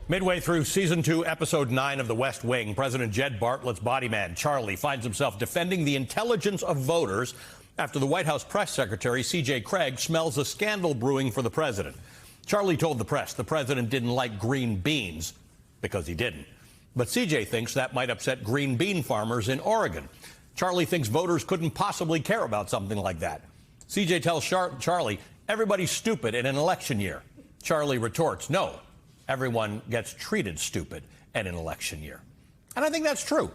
Midway through season 2, episode 9 of The West Wing, President Jed Bartlett's body man, Charlie, finds himself defending the intelligence of voters after the White House press secretary, C.J. Craig, smells a scandal brewing for the president. Charlie told the press the president didn't like green beans because he didn't. But C.J. thinks that might upset green bean farmers in Oregon. Charlie thinks voters couldn't possibly care about something like that. C.J. tells Charlie everybody's stupid in an election year. Charlie retorts, no. Everyone gets treated stupid in an election year. And I think that's true.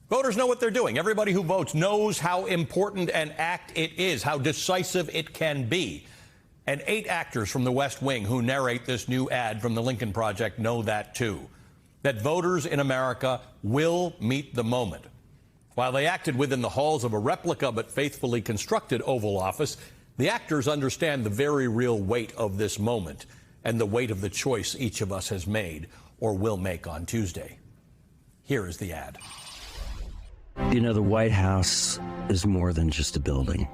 Voters know what they're doing. Everybody who votes knows how important an act it is, how decisive it can be. And 8 actors from the West Wing who narrate this new ad from the Lincoln Project know that too. That voters in America will meet the moment. While they acted within the halls of a replica but faithfully constructed Oval Office, the actors understand the very real weight of this moment and the weight of the choice each of us has made or will make on Tuesday. Here is the ad. You know, the White House is more than just a building.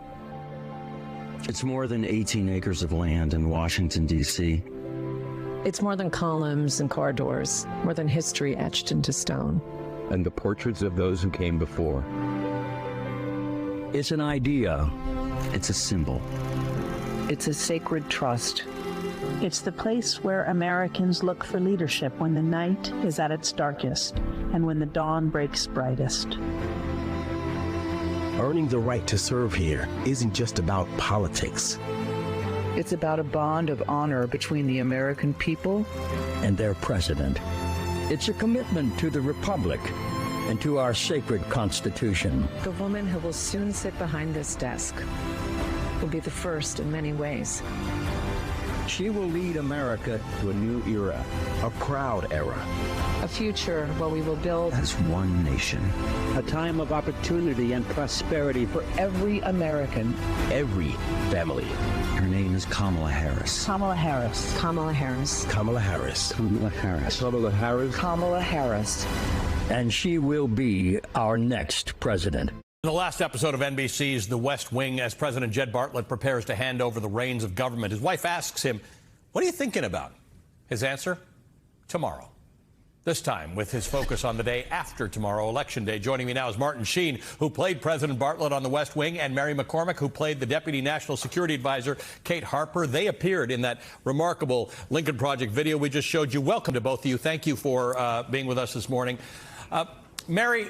It's more than 18 acres of land in Washington, D.C. It's more than columns and corridors, more than history etched into stone. And the portraits of those who came before. It's an idea. It's a symbol. It's a sacred trust. It's the place where Americans look for leadership when the night is at its darkest and when the dawn breaks brightest. Earning the right to serve here isn't just about politics. It's about a bond of honor between the American people and their president. It's a commitment to the Republic and to our sacred Constitution. The woman who will soon sit behind this desk will be the first in many ways. She will lead America to a new era, a proud era. A future where we will build as one nation. A time of opportunity and prosperity for every American, every family. Her name is Kamala Harris. Kamala Harris. Kamala Harris. Kamala Harris. Kamala Harris. Kamala Harris. Kamala Harris. And she will be our next president. In the last episode of NBC's The West Wing, as President Jed Bartlet prepares to hand over the reins of government, his wife asks him, "What are you thinking about?" His answer, tomorrow. This time with his focus on the day after tomorrow, Election Day. Joining me now is Martin Sheen, who played President Bartlet on The West Wing, and Mary McCormick, who played the Deputy National Security Advisor, Kate Harper. They appeared in that remarkable Lincoln Project video we just showed you. Welcome to both of you. Thank you for being with us this morning. Mary,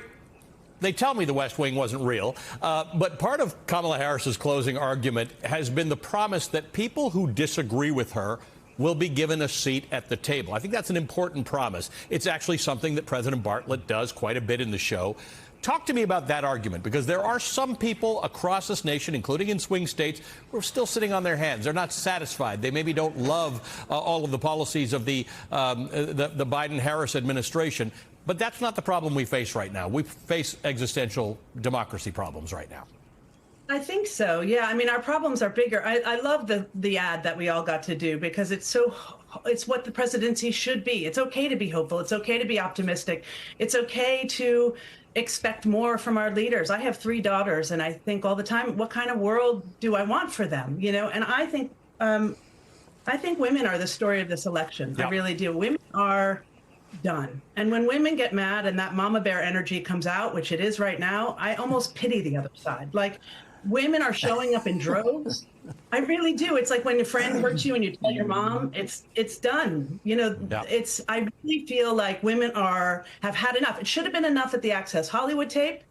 they tell me the West Wing wasn't real, but part of Kamala Harris's closing argument has been the promise that people who disagree with her will be given a seat at the table. I think that's an important promise. It's actually something that President Bartlet does quite a bit in the show. Talk to me about that argument, because there are some people across this nation, including in swing states, who are still sitting on their hands. They're not satisfied. They maybe don't love all of the policies of the Biden-Harris administration. But that's not the problem we face right now. We face existential democracy problems right now. I think so. Yeah. I mean, our problems are bigger. I love the ad that we all got to do, because it's what the presidency should be. It's okay to be hopeful. It's okay to be optimistic. It's okay to expect more from our leaders. I have 3 daughters, and I think all the time, what kind of world do I want for them? You know, and I think women are the story of this election. Yep. I really do. Women are done. And when women get mad and that mama bear energy comes out, which it is right now, I almost pity the other side. Like, women are showing up in droves. I really do. It's like when a friend hurts you and you tell your mom, it's done. You know, yeah. I really feel like women have had enough. It should have been enough at the Access Hollywood tape,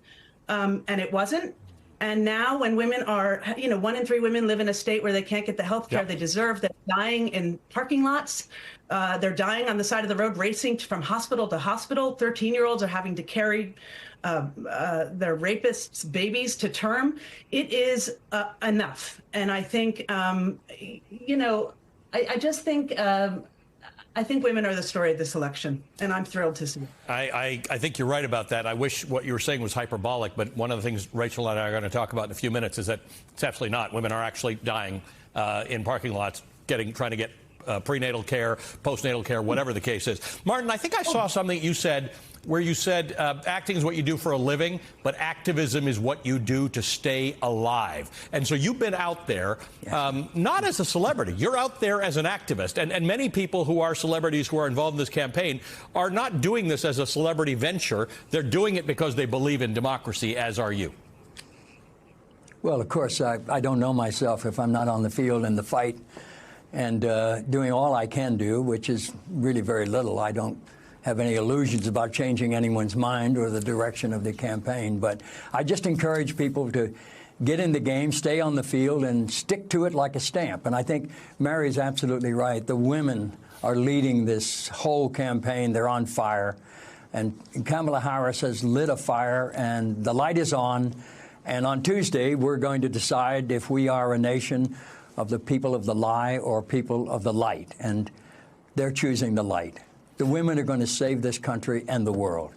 and it wasn't. And now when women are, 1 in 3 women live in a state where they can't get the health care they deserve. They're dying in parking lots. They're dying on the side of the road, racing from hospital to hospital. 13-year-olds are having to carry their rapists' babies to term. It is enough. And I think, I think women are the story of this election, and I'm thrilled to see it. I think you're right about that. I wish what you were saying was hyperbolic, but one of the things Rachel and I are going to talk about in a few minutes is that it's absolutely not. Women are actually dying in parking lots, trying to get prenatal care, postnatal care, whatever the case is. Martin, I think I saw something you said where you said acting is what you do for a living, but activism is what you do to stay alive. And so you've been out there, not as a celebrity. You're out there as an activist. And many people who are celebrities who are involved in this campaign are not doing this as a celebrity venture. They're doing it because they believe in democracy, as are you. Well, of course, I don't know myself if I'm not on the field in the fight and doing all I can do, which is really very little. I don't have any illusions about changing anyone's mind or the direction of the campaign. But I just encourage people to get in the game, stay on the field, and stick to it like a stamp. And I think Mary's absolutely right. The women are leading this whole campaign. They're on fire. And Kamala Harris has lit a fire, and the light is on. And on Tuesday, we're going to decide if we are a nation of the people of the lie or people of the light. And they're choosing the light. The women are going to save this country and the world.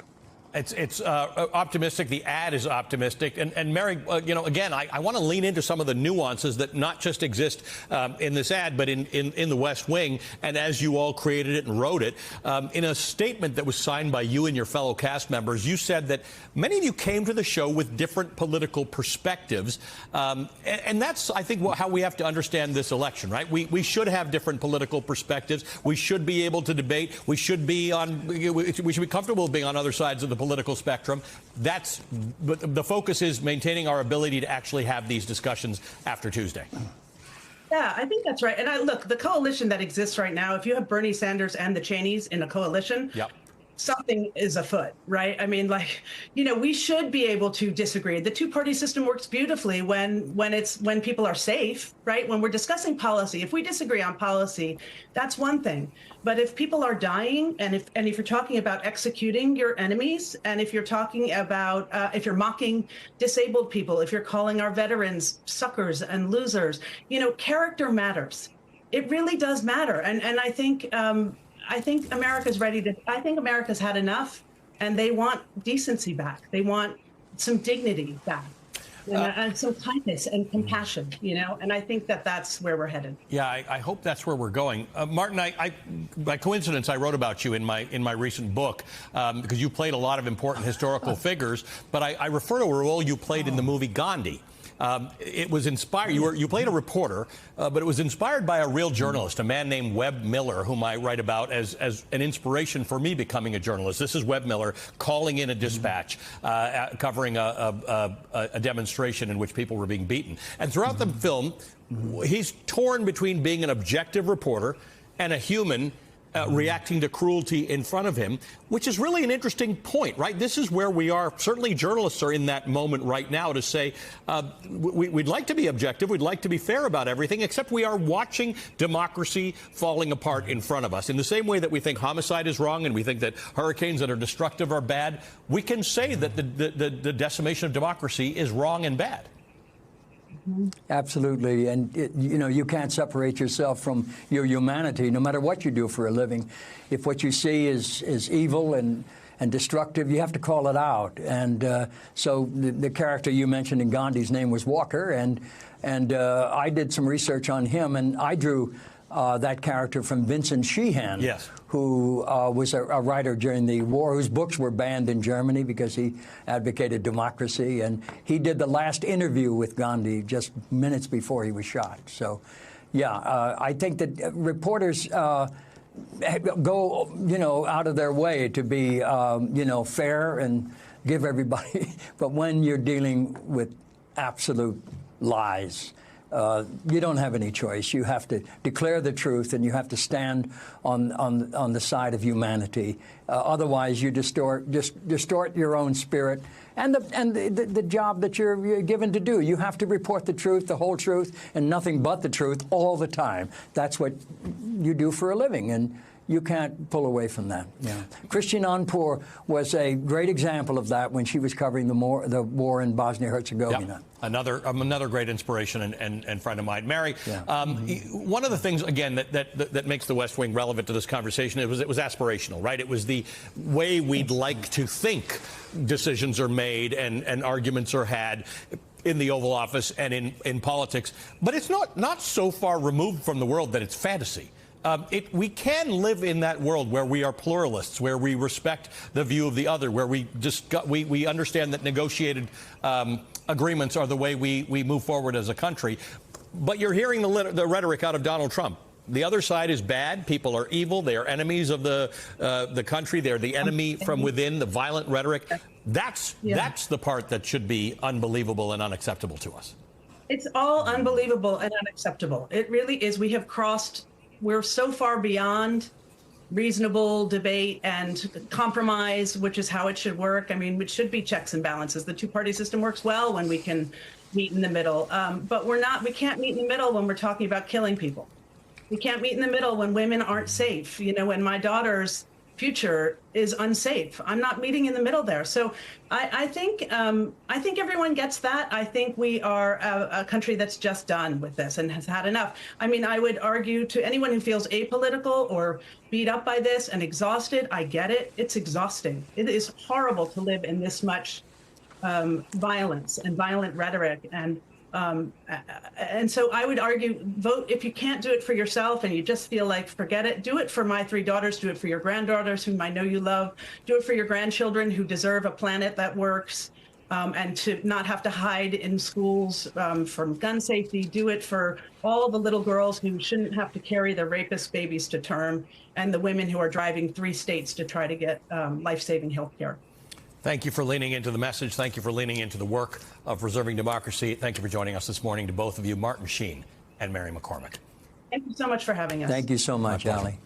It's optimistic. The ad is optimistic. And Mary, again, I want to lean into some of the nuances that not just exist in this ad, but in the West Wing. And as you all created it and wrote it, in a statement that was signed by you and your fellow cast members, you said that many of you came to the show with different political perspectives. And that's, I think, how we have to understand this election, right? We should have different political perspectives. We should be able to debate. We should be comfortable being on other sides of the political spectrum. But the focus is maintaining our ability to actually have these discussions after Tuesday. Yeah, I think that's right. And look, the coalition that exists right now, if you have Bernie Sanders and the Cheneys in a coalition, something is afoot, right? I mean, we should be able to disagree. The two-party system works beautifully when people are safe, right? When we're discussing policy, if we disagree on policy, that's one thing. But if people are dying, and if you're talking about executing your enemies, and if you're talking about if you're mocking disabled people, if you're calling our veterans suckers and losers, character matters. It really does matter, and I think America's ready to. I think America's had enough, and they want decency back. They want some dignity back. And some kindness and compassion, and I think that's where we're headed. Yeah, I hope that's where we're going. Martin, by coincidence, I wrote about you in my recent book because you played a lot of important historical figures, but I refer to a role you played in the movie Gandhi. It was inspired. You played a reporter, but it was inspired by a real journalist, a man named Webb Miller, whom I write about as an inspiration for me becoming a journalist. This is Webb Miller calling in a dispatch, covering a demonstration in which people were being beaten. And throughout the film, he's torn between being an objective reporter and a human reacting to cruelty in front of him, which is really an interesting point, right? This is where we are. Certainly journalists are in that moment right now to say, we'd like to be objective. We'd like to be fair about everything, except we are watching democracy falling apart in front of us. In the same way that we think homicide is wrong and we think that hurricanes that are destructive are bad, we can say that the decimation of democracy is wrong and bad. Absolutely. And, you can't separate yourself from your humanity, no matter what you do for a living. If what you see is evil and destructive, you have to call it out. And so the character you mentioned in Gandhi's name was Walker. And I did some research on him, and I drew that character from Vincent Sheehan, who was a writer during the war, whose books were banned in Germany because he advocated democracy. And he did the last interview with Gandhi just minutes before he was shot. So, I think that reporters go, out of their way to be, fair and give everybody. But when you're dealing with absolute lies, you don't have any choice. You have to declare the truth, and you have to stand on the side of humanity. Otherwise, you distort your own spirit and the job that you're given to do. You have to report the truth, the whole truth, and nothing but the truth all the time. That's what you do for a living, and you can't pull away from that. Yeah. Christiane Amanpour was a great example of that when she was covering the war in Bosnia-Herzegovina. Another great inspiration and friend of mine. Mary, one of the things, again, that makes the West Wing relevant to this conversation, it was aspirational, right? It was the way we'd like to think decisions are made and arguments are had in the Oval Office and in politics. But it's not so far removed from the world that it's fantasy. We can live in that world where we are pluralists, where we respect the view of the other, where we understand that negotiated agreements are the way we move forward as a country. But you're hearing the rhetoric out of Donald Trump. The other side is bad. People are evil. They are enemies of the country. They're the enemy from within, the violent rhetoric. That's the part that should be unbelievable and unacceptable to us. It's all unbelievable and unacceptable. It really is. We're so far beyond reasonable debate and compromise, which is how it should work. I mean, it should be checks and balances. The two-party system works well when we can meet in the middle. But we can't meet in the middle when we're talking about killing people. We can't meet in the middle when women aren't safe. You know, when my daughter's future is unsafe, I'm not meeting in the middle there. So I think everyone gets that. I think we are a country that's just done with this and has had enough. I mean, I would argue to anyone who feels apolitical or beat up by this and exhausted, I get it. It's exhausting. It is horrible to live in this much violence and violent rhetoric. And so I would argue, vote if you can't do it for yourself and you just feel like forget it. Do it for my 3 daughters. Do it for your granddaughters, whom I know you love. Do it for your grandchildren who deserve a planet that works, and to not have to hide in schools from gun safety. Do it for all the little girls who shouldn't have to carry their rapist babies to term, and the women who are driving 3 states to try to get life-saving health care. Thank you for leaning into the message. Thank you for leaning into the work of preserving democracy. Thank you for joining us this morning, to both of you, Martin Sheen and Mary McCormick. Thank you so much for having us. Thank you so much, Ali.